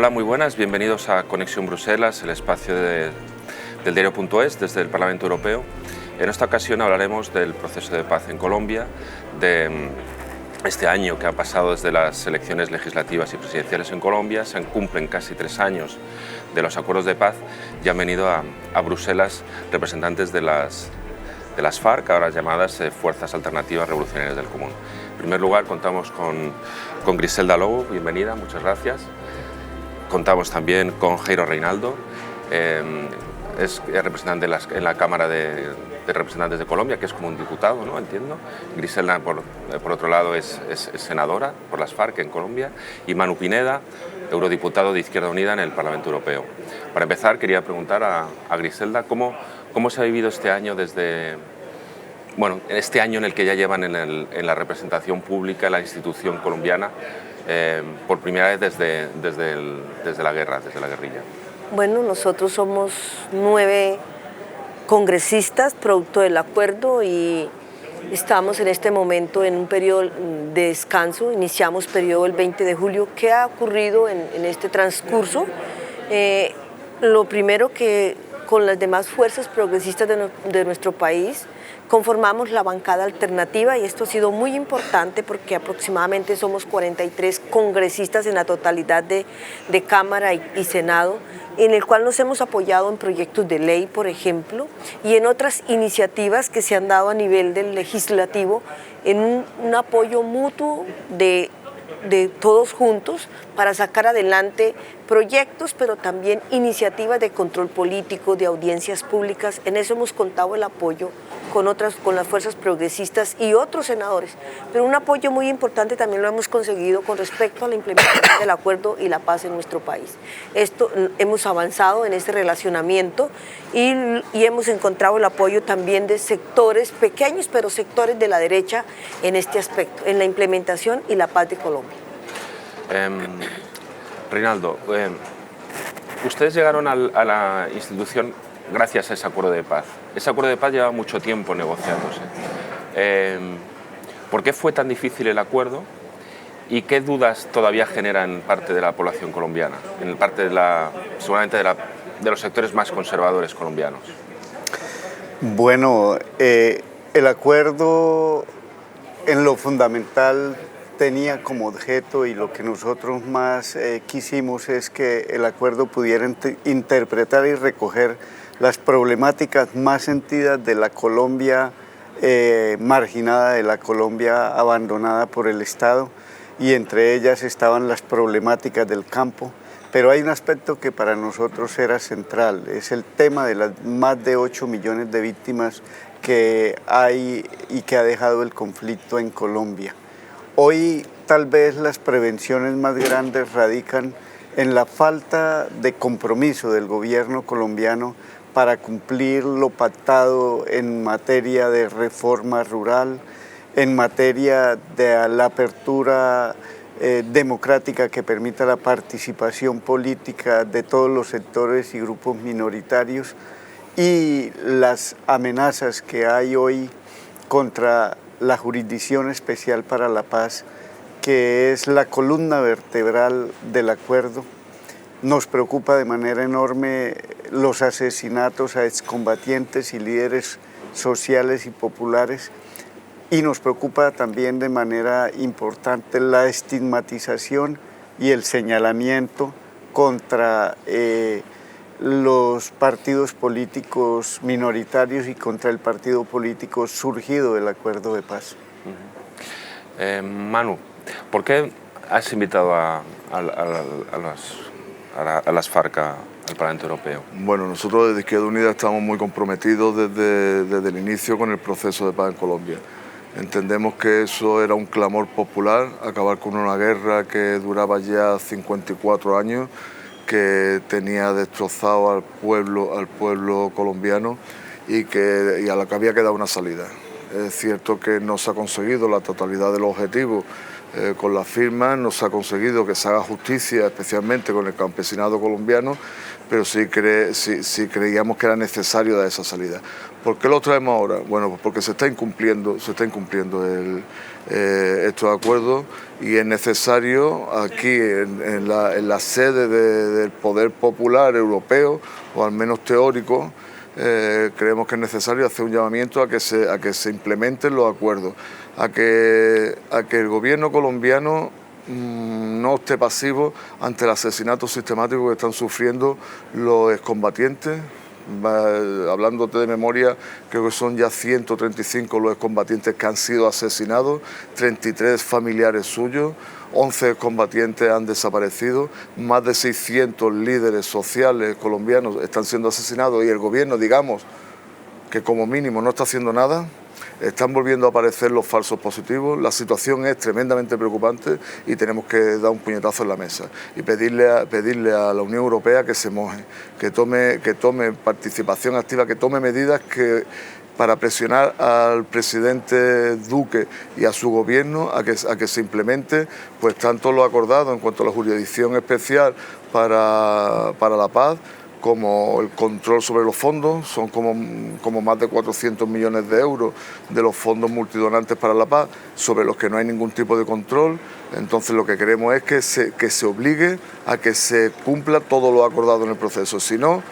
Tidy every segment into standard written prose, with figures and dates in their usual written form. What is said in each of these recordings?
Hola, muy buenas, bienvenidos a Conexión Bruselas, el espacio del diario.es desde el Parlamento Europeo. En esta ocasión hablaremos del proceso de paz en Colombia, de este año que ha pasado desde las elecciones legislativas y presidenciales en Colombia. Se cumplen casi 3 años de los acuerdos de paz y han venido a Bruselas representantes de las FARC, ahora llamadas Fuerzas Alternativas Revolucionarias del Común. En primer lugar, contamos con Griselda Lobo, bienvenida, muchas gracias. Contamos también con Jairo Reinaldo, es representante en la Cámara de Representantes de Colombia, que es como un diputado, ¿no? Entiendo. Griselda, por otro lado, es senadora por las FARC en Colombia. Y Manu Pineda, eurodiputado de Izquierda Unida en el Parlamento Europeo. Para empezar, quería preguntar a Griselda cómo se ha vivido este año este año en el que ya llevan en la representación pública, la institución colombiana, por primera vez desde la guerrilla. Bueno, nosotros somos 9 congresistas producto del acuerdo y estamos en este momento en un periodo de descanso. Iniciamos periodo el 20 de julio. ¿Qué ha ocurrido en este transcurso? Lo primero, que con las demás fuerzas progresistas de nuestro país conformamos la bancada alternativa, y esto ha sido muy importante porque aproximadamente somos 43 congresistas en la totalidad de Cámara y Senado, en el cual nos hemos apoyado en proyectos de ley, por ejemplo, y en otras iniciativas que se han dado a nivel del legislativo, en un apoyo mutuo de todos juntos para sacar adelante proyectos, pero también iniciativas de control político, de audiencias públicas. En eso hemos contado el apoyo con las fuerzas progresistas y otros senadores, pero un apoyo muy importante también lo hemos conseguido con respecto a la implementación del acuerdo y la paz en nuestro país. Hemos avanzado en este relacionamiento y hemos encontrado el apoyo también de sectores pequeños, pero sectores de la derecha en este aspecto, en la implementación y la paz de Colombia. Reinaldo, ustedes llegaron a la institución gracias a ese acuerdo de paz. Ese acuerdo de paz lleva mucho tiempo negociándose. ¿Por qué fue tan difícil el acuerdo y qué dudas todavía genera en parte de la población colombiana, en parte seguramente de los sectores más conservadores colombianos? Bueno, el acuerdo en lo fundamental tenía como objeto, y lo que nosotros más quisimos es que el acuerdo pudiera interpretar y recoger las problemáticas más sentidas de la Colombia marginada, de la Colombia abandonada por el Estado, y entre ellas estaban las problemáticas del campo. Pero hay un aspecto que para nosotros era central, es el tema de las más de 8 millones de víctimas que hay y que ha dejado el conflicto en Colombia. Hoy tal vez las prevenciones más grandes radican en la falta de compromiso del gobierno colombiano para cumplir lo pactado en materia de reforma rural, en materia de la apertura democrática que permita la participación política de todos los sectores y grupos minoritarios, y las amenazas que hay hoy contra la Jurisdicción Especial para la Paz, que es la columna vertebral del acuerdo. Nos preocupa de manera enorme los asesinatos a excombatientes y líderes sociales y populares, y nos preocupa también de manera importante la estigmatización y el señalamiento contra los partidos políticos minoritarios y contra el partido político surgido del acuerdo de paz. Manu, ¿por qué has invitado a las FARC al Parlamento Europeo? Bueno, nosotros desde Izquierda Unida estamos muy comprometidos desde el inicio con el proceso de paz en Colombia. Entendemos que eso era un clamor popular, acabar con una guerra que duraba ya 54 años, que tenía destrozado al pueblo colombiano y a la que había que dar una salida. Es cierto que no se ha conseguido la totalidad de los objetivos con las firmas, no se ha conseguido que se haga justicia, especialmente con el campesinado colombiano, pero sí creíamos que era necesario dar esa salida. ¿Por qué lo traemos ahora? Bueno, pues porque se está incumpliendo estos acuerdos y es necesario aquí en la sede del poder popular europeo, o al menos teórico, creemos que es necesario hacer un llamamiento a que se implementen los acuerdos, a que el gobierno colombiano no esté pasivo ante el asesinato sistemático que están sufriendo los excombatientes. Hablándote de memoria, creo que son ya 135 los excombatientes que han sido asesinados, 33 familiares suyos, 11 excombatientes han desaparecido, más de 600 líderes sociales colombianos están siendo asesinados y el gobierno, digamos, que como mínimo no está haciendo nada. Están volviendo a aparecer los falsos positivos, la situación es tremendamente preocupante y tenemos que dar un puñetazo en la mesa y pedirle a la Unión Europea que se moje, que tome participación activa, que tome medidas para presionar al presidente Duque y a su gobierno a que se implemente pues tanto lo acordado en cuanto a la jurisdicción especial para la paz, como el control sobre los fondos. Son como más de 400 millones de euros de los fondos multidonantes para la paz, sobre los que no hay ningún tipo de control. Entonces lo que queremos es que se obligue a que se cumpla todo lo acordado en el proceso. Si no,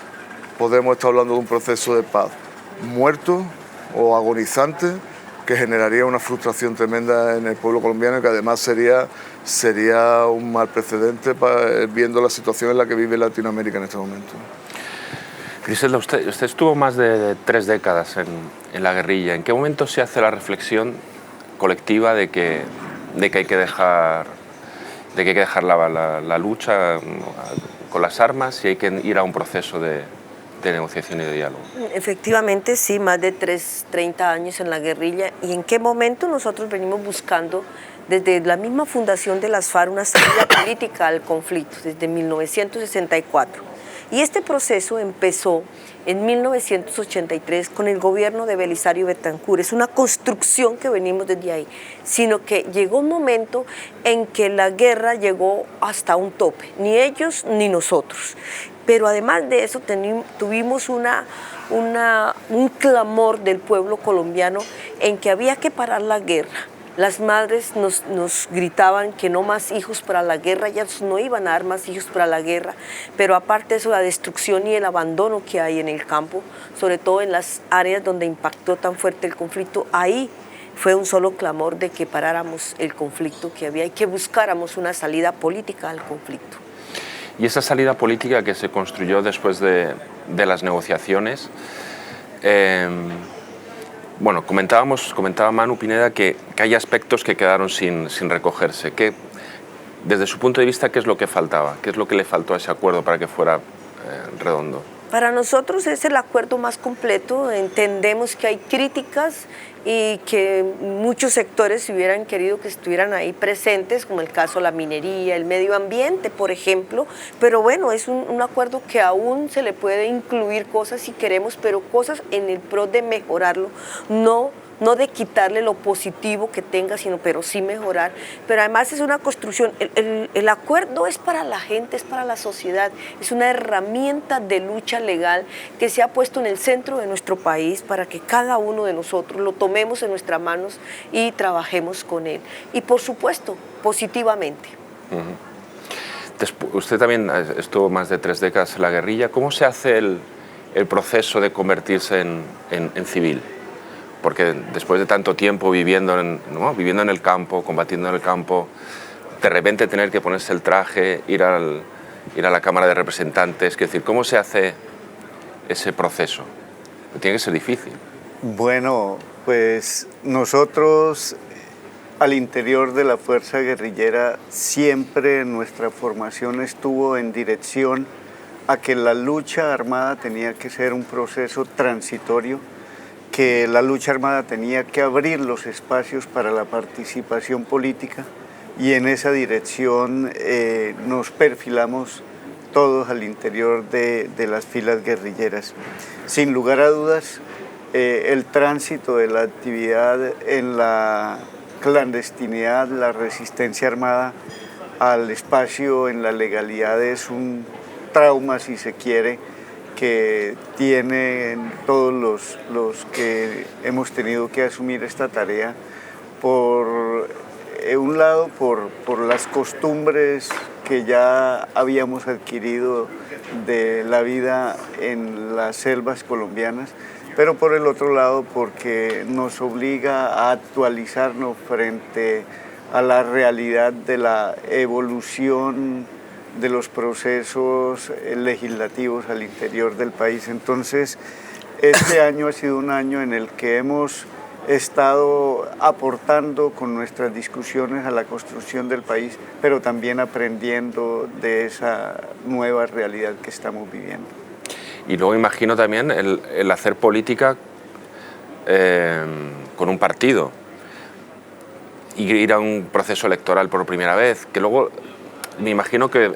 podemos estar hablando de un proceso de paz muerto o agonizante, que generaría una frustración tremenda en el pueblo colombiano y que además sería un mal precedente viendo la situación en la que vive Latinoamérica en este momento. Griselda, usted estuvo más de 3 décadas en la guerrilla. ¿En qué momento se hace la reflexión colectiva de que hay que dejar la lucha con las armas y hay que ir a un proceso de negociación y de diálogo? Efectivamente, sí, más de 30 años en la guerrilla. ¿Y en qué momento nosotros venimos buscando, desde la misma fundación de las FARC, una salida política al conflicto, desde 1964? Y este proceso empezó en 1983 con el gobierno de Belisario Betancur. Es una construcción que venimos desde ahí, sino que llegó un momento en que la guerra llegó hasta un tope, ni ellos ni nosotros. Pero además de eso tuvimos un clamor del pueblo colombiano en que había que parar la guerra. Las madres nos gritaban que no más hijos para la guerra, ya no iban a dar más hijos para la guerra, pero aparte de eso, la destrucción y el abandono que hay en el campo, sobre todo en las áreas donde impactó tan fuerte el conflicto, ahí fue un solo clamor de que paráramos el conflicto que había y que buscáramos una salida política al conflicto. Y esa salida política que se construyó después de las negociaciones, bueno, comentaba Manu Pineda que hay aspectos que quedaron sin recogerse. Desde su punto de vista, ¿qué es lo que faltaba? ¿Qué es lo que le faltó a ese acuerdo para que fuera redondo? Para nosotros es el acuerdo más completo. Entendemos que hay críticas y que muchos sectores hubieran querido que estuvieran ahí presentes, como el caso de la minería, el medio ambiente, por ejemplo, pero bueno, es un acuerdo que aún se le puede incluir cosas si queremos, pero cosas en el pro de mejorarlo, no de quitarle lo positivo que tenga, pero sí mejorar. Pero además es una construcción, el acuerdo es para la gente, es para la sociedad, es una herramienta de lucha legal que se ha puesto en el centro de nuestro país para que cada uno de nosotros lo tomemos en nuestras manos y trabajemos con él. Y por supuesto, positivamente. Usted también estuvo más de 3 décadas en la guerrilla. ¿Cómo se hace el proceso de convertirse en civil? Porque después de tanto tiempo viviendo en el campo, combatiendo en el campo, de repente tener que ponerse el traje, ir a la Cámara de Representantes, es decir, ¿cómo se hace ese proceso? Tiene que ser difícil. Bueno, pues nosotros al interior de la fuerza guerrillera siempre nuestra formación estuvo en dirección a que la lucha armada tenía que ser un proceso transitorio, que la lucha armada tenía que abrir los espacios para la participación política y en esa dirección nos perfilamos todos al interior de las filas guerrilleras. Sin lugar a dudas, el tránsito de la actividad en la clandestinidad, la resistencia armada al espacio en la legalidad es un trauma, si se quiere, que tienen todos los que hemos tenido que asumir esta tarea, por un lado por las costumbres que ya habíamos adquirido de la vida en las selvas colombianas, pero por el otro lado porque nos obliga a actualizarnos frente a la realidad de la evolución de los procesos legislativos al interior del país. Entonces, este año ha sido un año en el que hemos estado aportando con nuestras discusiones a la construcción del país, pero también aprendiendo de esa nueva realidad que estamos viviendo. Y luego imagino también el hacer política con un partido y ir a un proceso electoral por primera vez, que luego me imagino que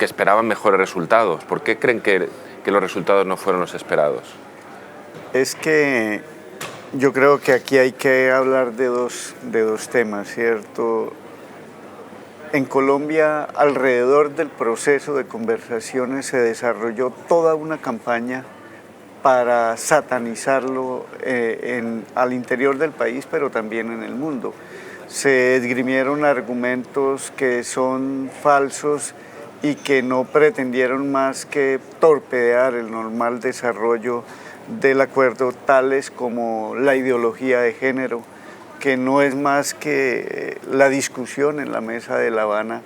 esperaban mejores resultados. ¿Por qué creen que los resultados no fueron los esperados? Es que yo creo que aquí hay que hablar de dos temas, ¿cierto? En Colombia, alrededor del proceso de conversaciones se desarrolló toda una campaña para satanizarlo al interior del país, pero también en el mundo. Se esgrimieron argumentos que son falsos y que no pretendieron más que torpedear el normal desarrollo del acuerdo, tales como la ideología de género, que no es más que la discusión en la mesa de La Habana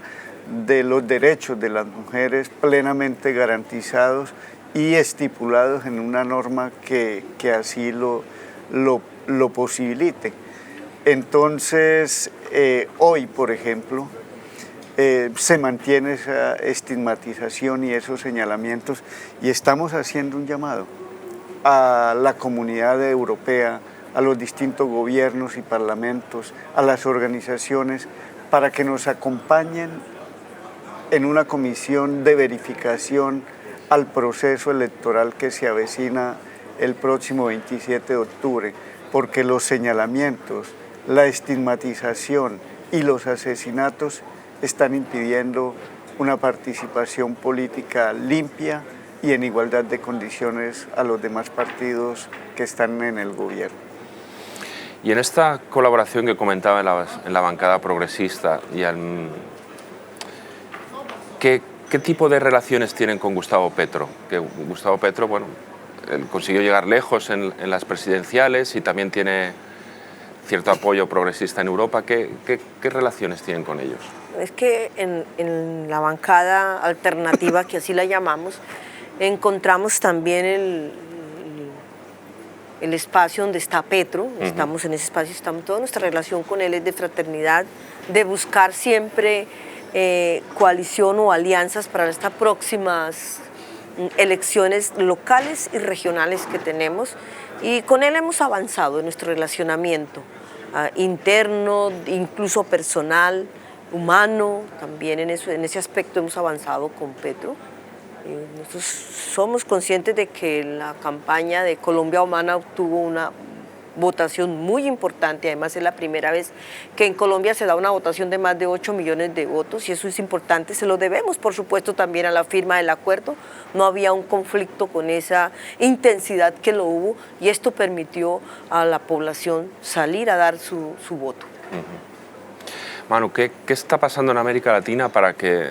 de los derechos de las mujeres plenamente garantizados y estipulados en una norma que así lo posibilite. Entonces, hoy, por ejemplo, se mantiene esa estigmatización y esos señalamientos, y estamos haciendo un llamado a la comunidad europea, a los distintos gobiernos y parlamentos, a las organizaciones, para que nos acompañen en una comisión de verificación al proceso electoral que se avecina el próximo 27 de octubre, porque los señalamientos, la estigmatización y los asesinatos están impidiendo una participación política limpia y en igualdad de condiciones a los demás partidos que están en el gobierno. Y en esta colaboración que comentaba en la bancada progresista, ¿qué tipo de relaciones tienen con Gustavo Petro? Que Gustavo Petro, bueno, él consiguió llegar lejos en las presidenciales y también tiene cierto apoyo progresista en Europa. ¿Qué relaciones tienen con ellos? Es que en la bancada alternativa, que así la llamamos, encontramos también el espacio donde está Petro. Estamos en ese espacio, toda nuestra relación con él es de fraternidad, de buscar siempre coalición o alianzas para estas próximas elecciones locales y regionales que tenemos, y con él hemos avanzado en nuestro relacionamiento interno, incluso personal, humano, también en ese aspecto hemos avanzado con Petro. Nosotros somos conscientes de que la campaña de Colombia Humana obtuvo una votación muy importante, además es la primera vez que en Colombia se da una votación de más de 8 millones de votos, y eso es importante, se lo debemos por supuesto también a la firma del acuerdo. No había un conflicto con esa intensidad que lo hubo, y esto permitió a la población salir a dar su voto. Manu, ¿qué está pasando en América Latina para que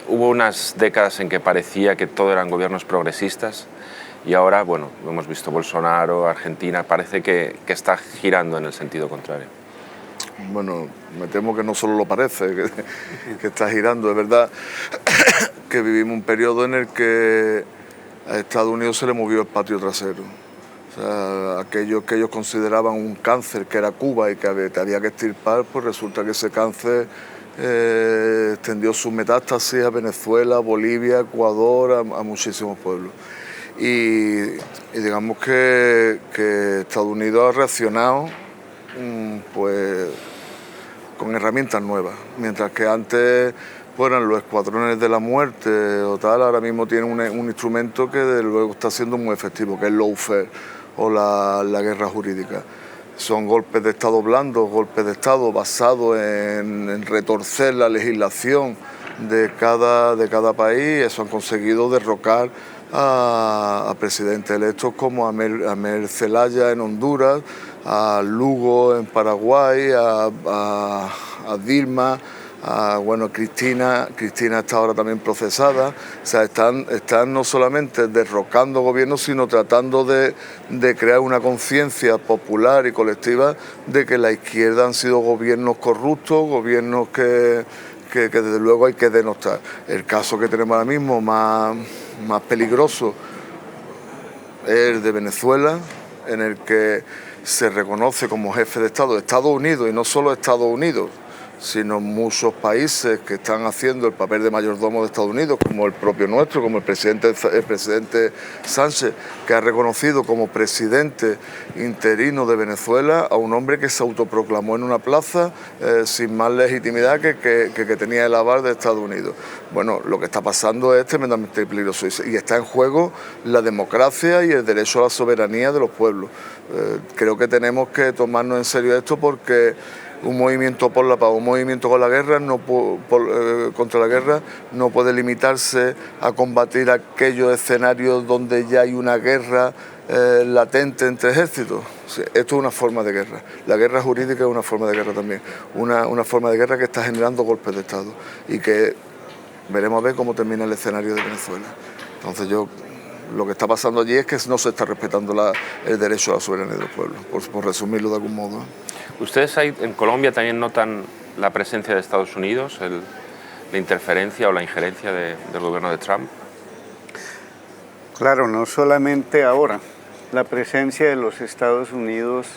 hubo unas décadas en que parecía que todo eran gobiernos progresistas? Y ahora, bueno, hemos visto Bolsonaro, Argentina, parece que está girando en el sentido contrario. Bueno, me temo que no solo lo parece, que está girando. Es verdad que vivimos un periodo en el que a Estados Unidos se le movió el patio trasero. O sea, aquello que ellos consideraban un cáncer, que era Cuba y que había que extirpar, pues resulta que ese cáncer extendió sus metástasis a Venezuela, Bolivia, Ecuador, a muchísimos pueblos. Y digamos que Estados Unidos ha reaccionado pues, con herramientas nuevas, mientras que antes fueran los escuadrones de la muerte o tal, ahora mismo tiene un instrumento que desde luego está siendo muy efectivo, que es el lawfare o la guerra jurídica. son golpes de Estado blandos, golpes de Estado basados en retorcer la legislación de cada país. Eso han conseguido derrocar a presidentes electos como Amer Zelaya en Honduras, a Lugo en Paraguay, a Dilma, bueno, Cristina está ahora también procesada. O sea, están no solamente derrocando gobiernos, sino tratando de crear una conciencia popular y colectiva de que la izquierda han sido gobiernos corruptos, gobiernos que desde luego hay que denostar. El caso que tenemos ahora mismo más peligroso es el de Venezuela, en el que se reconoce como jefe de Estado Estados Unidos, y no solo Estados Unidos, sino muchos países que están haciendo el papel de mayordomo de Estados Unidos, como el propio nuestro, como el presidente Sánchez, que ha reconocido como presidente interino de Venezuela a un hombre que se autoproclamó en una plaza sin más legitimidad que tenía el aval de Estados Unidos. Bueno, lo que está pasando es tremendamente peligroso y está en juego la democracia y el derecho a la soberanía de los pueblos. Creo que tenemos que tomarnos en serio esto, porque un movimiento por la paz, un movimiento contra la guerra no puede limitarse a combatir aquellos escenarios donde ya hay una guerra latente entre ejércitos. Sí, esto es una forma de guerra. La guerra jurídica es una forma de guerra también. Una forma de guerra que está generando golpes de Estado y que veremos a ver cómo termina el escenario de Venezuela. Entonces lo que está pasando allí es que no se está respetando el derecho a la soberanía del pueblo, por resumirlo de algún modo. ¿Ustedes ahí en Colombia también notan la presencia de Estados Unidos, la interferencia o la injerencia del gobierno de Trump? Claro, no solamente ahora. La presencia de los Estados Unidos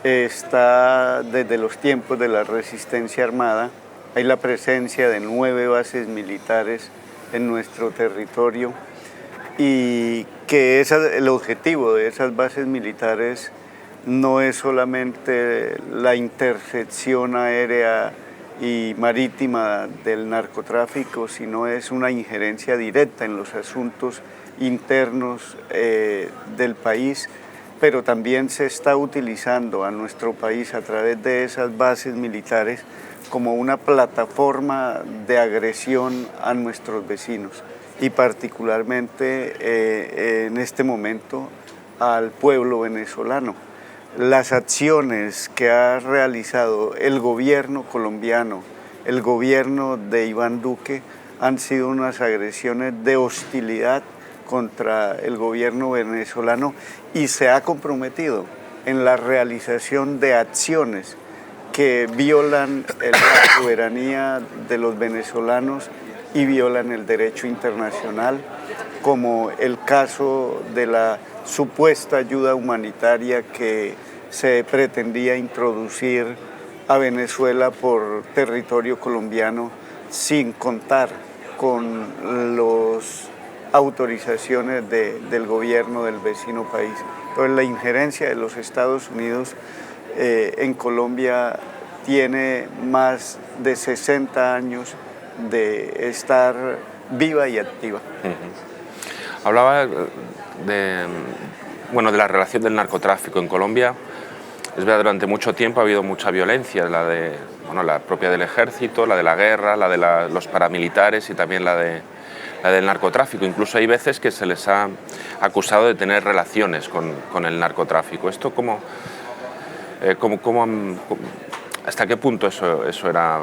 está desde los tiempos de la resistencia armada. Hay la presencia de 9 bases militares en nuestro territorio, y que el objetivo de esas bases militares no es solamente la intercepción aérea y marítima del narcotráfico, sino es una injerencia directa en los asuntos internos del país, pero también se está utilizando a nuestro país a través de esas bases militares como una plataforma de agresión a nuestros vecinos, y particularmente en este momento al pueblo venezolano. Las acciones que ha realizado el gobierno colombiano, el gobierno de Iván Duque, han sido unas agresiones de hostilidad contra el gobierno venezolano, y se ha comprometido en la realización de acciones que violan la soberanía de los venezolanos y violan el derecho internacional, como el caso de la supuesta ayuda humanitaria que se pretendía introducir a Venezuela por territorio colombiano sin contar con las autorizaciones del gobierno del vecino país. Entonces, la injerencia de los Estados Unidos en Colombia tiene más de 60 años de estar viva y activa. Hablaba de la relación del narcotráfico en Colombia. Es verdad, durante mucho tiempo ha habido mucha violencia, la propia del ejército, la de la guerra, la de los paramilitares y también la del narcotráfico. Incluso hay veces que se les ha acusado de tener relaciones con el narcotráfico. ¿Esto hasta qué punto eso era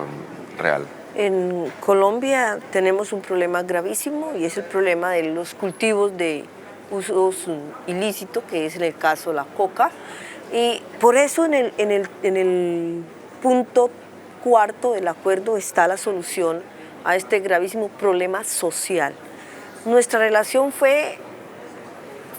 real? En Colombia tenemos un problema gravísimo, y es el problema de los cultivos de usos ilícitos, que es en el caso de la coca, y por eso en el punto 4 del acuerdo está la solución a este gravísimo problema social. Nuestra relación fue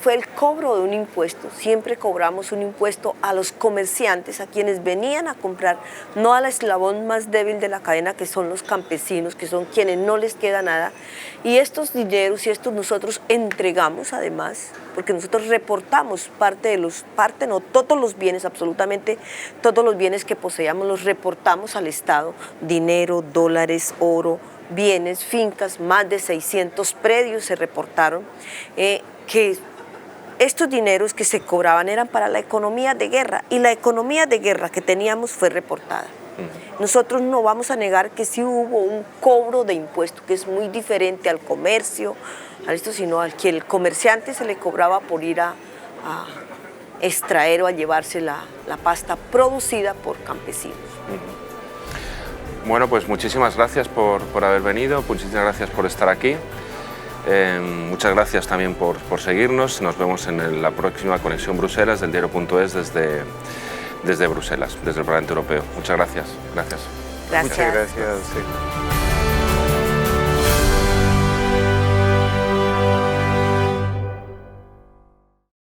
el cobro de un impuesto. Siempre cobramos un impuesto a los comerciantes, a quienes venían a comprar, no al eslabón más débil de la cadena, que son los campesinos, que son quienes no les queda nada. Y estos dineros nosotros entregamos, además, porque nosotros reportamos todos los bienes, absolutamente todos los bienes que poseíamos los reportamos al Estado: dinero, dólares, oro, bienes, fincas, más de 600 predios se reportaron, que estos dineros que se cobraban eran para la economía de guerra, y la economía de guerra que teníamos fue reportada. Nosotros no vamos a negar que sí hubo un cobro de impuestos, que es muy diferente al comercio, a esto, sino al que el comerciante se le cobraba por ir a extraer o a llevarse la pasta producida por campesinos. Bueno, pues muchísimas gracias por haber venido, muchísimas gracias por estar aquí. Muchas gracias también por seguirnos. Nos vemos en la próxima Conexión Bruselas del diario.es desde Bruselas, desde el Parlamento Europeo. Muchas gracias. Gracias. Muchas gracias a usted.